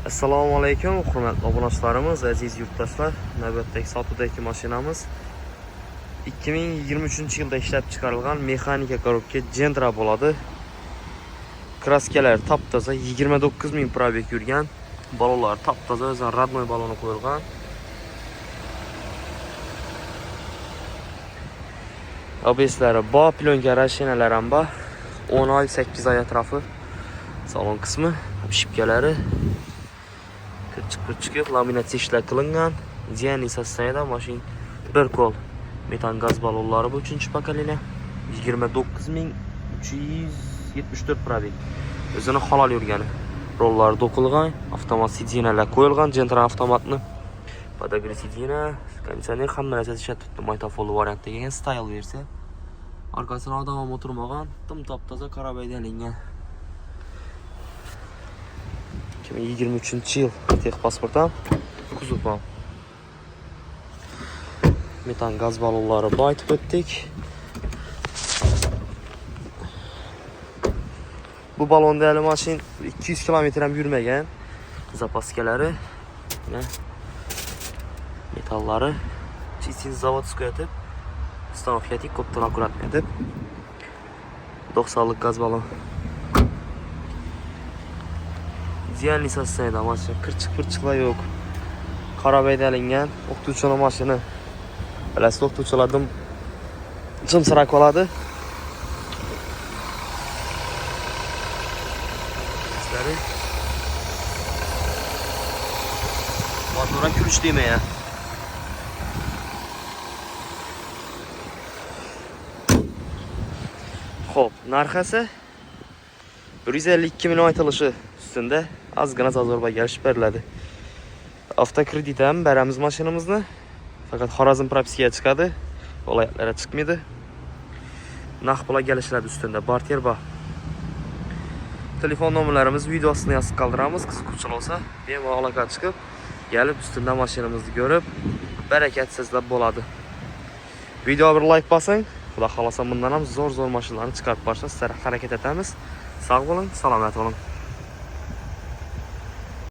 Assalomu alaykum, hurmatli obunachilarimiz, aziz yurtdoshlar. Navbatdagi sotuvdagi mashinamiz 2023-yilda ishlab chiqarilgan mexanika korobka Gentra bo'ladi. Kraskalar top-toza, 29.000 probeg yurgan. Balonlar top-toza, o'zining radnoy baloni qo'yilgan. ABS'lari bor, plyonka rashinalar ham bor. 10 oy, 8 oy atrofi. Salon qismi, shipkalari chiqib laminatsiya ishlar qilingan. Ziyanli sostoyida mashin bir kol metan gaz balonlari bu 3-pokoleniya 29.374 probeg. O'zini halol yurgani. Rollari to'qilgan, avtomat sidinalar qo'yilgan, Gentra avtomatni. Podogrev sidina, konditsioner hamma narsa ishlatildi. Maytafol variantda kelgan style versiya. Orqasida odam o'tirmagan, top-toza karabayda ilingan. 2023-yil texpasport ham, kuzov ham. Metan gaz balonlari bor aytib o'tdik. Bu balonda hali mashin 200 km ham yurmagan. Zapaskalari, metallari чистин zavodskiy etib, stanovkatik kopdan akkuratni etib 90lik gaz balon. Ziyanli sostoyida mashina, qirchiq-pirchiqlar yo'q. Qarabayda ilingan, o'qituvchining mashina. Bilasiz, o'qituvchilardan jimsirab qoladi. Motorga kulish demaya. Xo'p, narxi 152 million aytilishi ustunda ozgina zazorba kelishib beriladi. Avtokredit ham beramiz mashinamizni. Faqat Xorazm propiskaga chiqadi, viloyatlarga chiqmaydi. Naq pulga kelishadi ustunda, barter bor. Telefon nomerlarimiz video ostida yozib qoldiramiz. Qiziquvchi bo'lsa, bemalol aloqa chiqib, kelib ustunda mashinamizni ko'rib, barakatsizlab bo'ladi. Videoga bir like bosing. Xudo xolasa bundan ham zo'r mashinalarni chiqarib borishga harakat etamiz. Sog' bo'ling, salomat bo'ling.